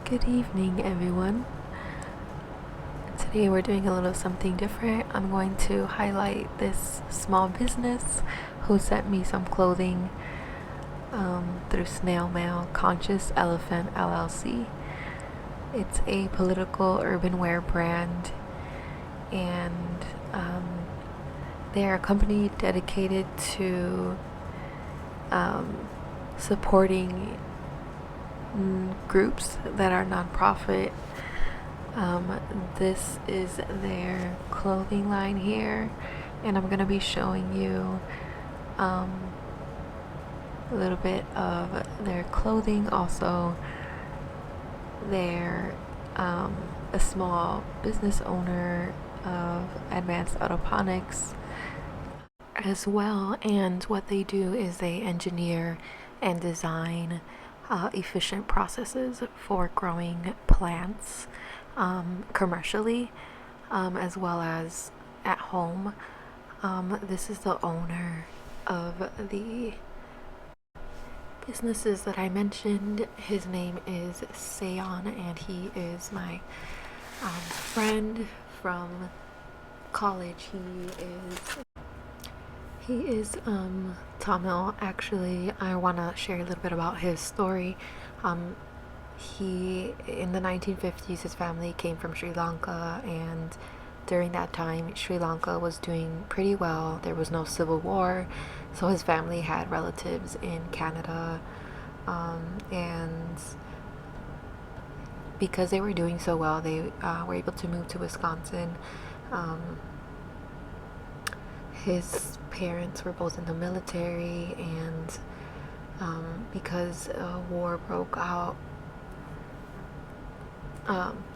Good evening, everyone. Today we're doing a little something different. I'm going to highlight this small business who sent me some clothing through snail mail, Conscious Elephant LLC. It's a political urban wear brand, and they're a company dedicated to supporting groups that are nonprofit. This is their clothing line here, and I'm going to be showing you a little bit of their clothing. Also, they're a small business owner of advanced autoponics as well, and what they do is they engineer and design efficient processes for growing plants commercially, as well as at home. This is the owner of the businesses that I mentioned. His name is Seon, and he is my friend from college. He is Tamil. Actually, I want to share a little bit about his story. He in the 1950s, his family came from Sri Lanka, and during that time Sri Lanka was doing pretty well. There was no civil war, so his family had relatives in Canada, and because they were doing so well, they were able to move to Wisconsin. His parents were both in the military, and because war broke out,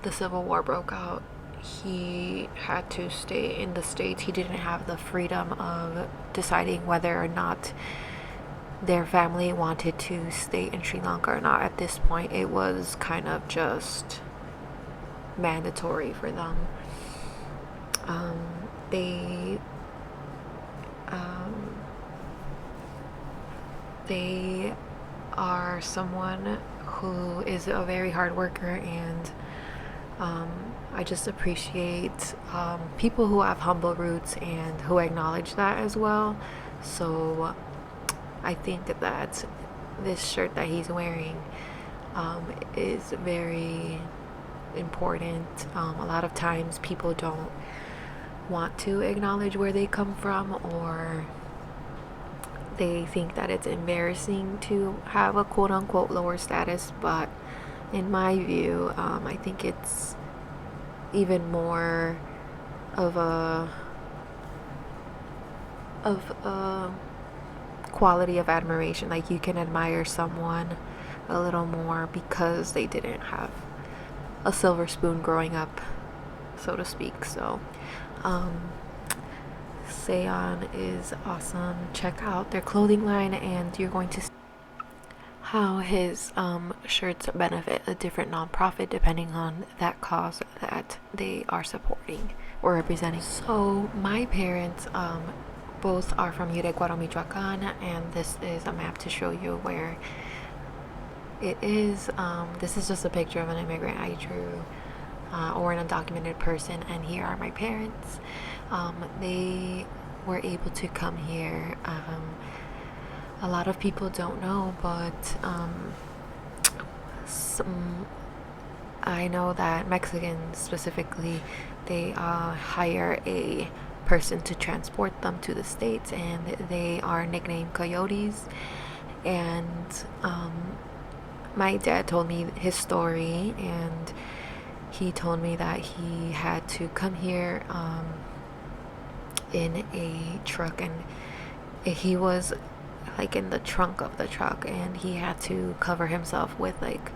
the Civil War broke out, he had to stay in the States. He didn't have the freedom of deciding whether or not their family wanted to stay in Sri Lanka or not. At this point, it was kind of just mandatory for them. They they are someone who is a very hard worker, and I just appreciate people who have humble roots and who acknowledge that as well. So I think that this shirt that he's wearing is very important. A lot of times people don't want to acknowledge where they come from, or they think that it's embarrassing to have a quote-unquote lower status. But in my view, I think it's even more of a quality of admiration. Like, you can admire someone a little more because they didn't have a silver spoon growing up, so to speak. So Seon is awesome. Check out their clothing line, and you're going to see how his shirts benefit a different nonprofit depending on that cause that they are supporting or representing. So my parents both are from Uruguay, Michoacan, and this is a map to show you where it is. This is just a picture of an immigrant I drew, or an undocumented person, and here are my parents. They were able to come here. A lot of people don't know, but I know that Mexicans specifically, they hire a person to transport them to the States, and they are nicknamed coyotes. And my dad told me his story, and he told me that he had to come here in a truck, and he was like in the trunk of the truck, and he had to cover himself with like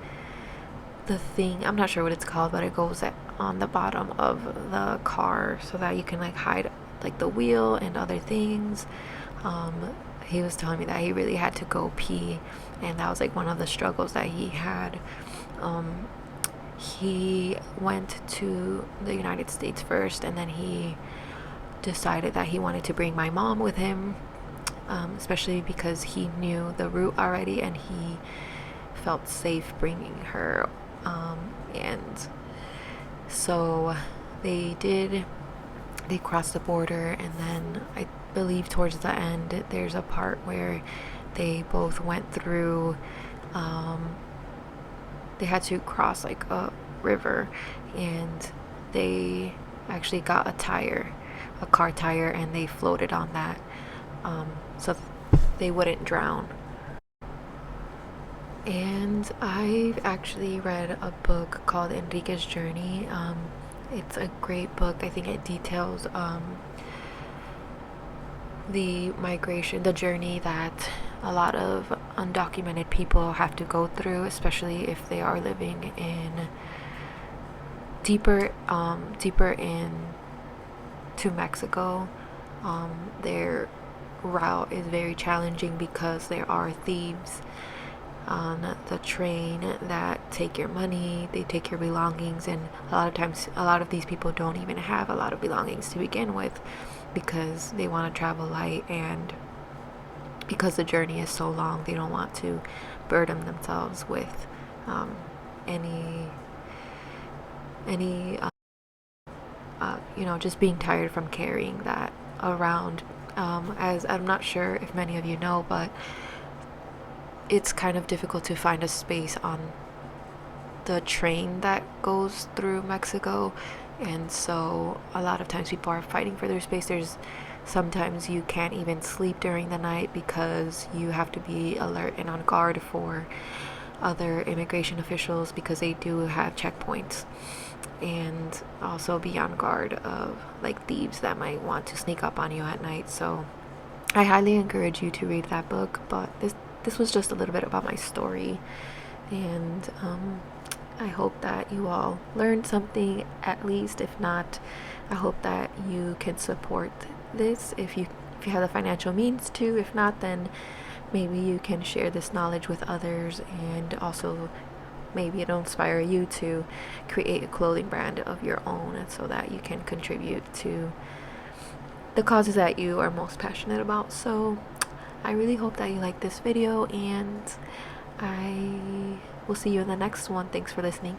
the thing, I'm not sure what it's called, but it goes on the bottom of the car so that you can like hide like the wheel and other things. He was telling me that he really had to go pee, and that was like one of the struggles that he had. He went to the United States first, and then he decided that he wanted to bring my mom with him, especially because he knew the route already, and he felt safe bringing her And so they did, they crossed the border, and then I believe towards the end there's a part where they both went through, um, they had to cross like a river, and they actually got a car tire, and they floated on that, so they wouldn't drown. And I've actually read a book called Enrique's Journey. It's a great book. I think it details the migration, the journey that a lot of undocumented people have to go through, especially if they are living in deeper in to Mexico. Their route is very challenging because there are thieves on the train that take your money, they take your belongings, and a lot of times, a lot of these people don't even have a lot of belongings to begin with because they want to travel light, and because the journey is so long, they don't want to burden themselves with any any just being tired from carrying that around. As I'm not sure if many of you know, but it's kind of difficult to find a space on the train that goes through Mexico, and so a lot of times people are fighting for their space. There's sometimes you can't even sleep during the night because you have to be alert and on guard for other immigration officials because they do have checkpoints, and also be on guard of like thieves that might want to sneak up on you at night. So I highly encourage you to read that book, but this was just a little bit about my story, and I hope that you all learned something at least. If not, I hope that you can support this if you have the financial means to. If not, then maybe you can share this knowledge with others, and also maybe it'll inspire you to create a clothing brand of your own, and so that you can contribute to the causes that you are most passionate about. So I really hope that you like this video, and I will see you in the next one. Thanks for listening.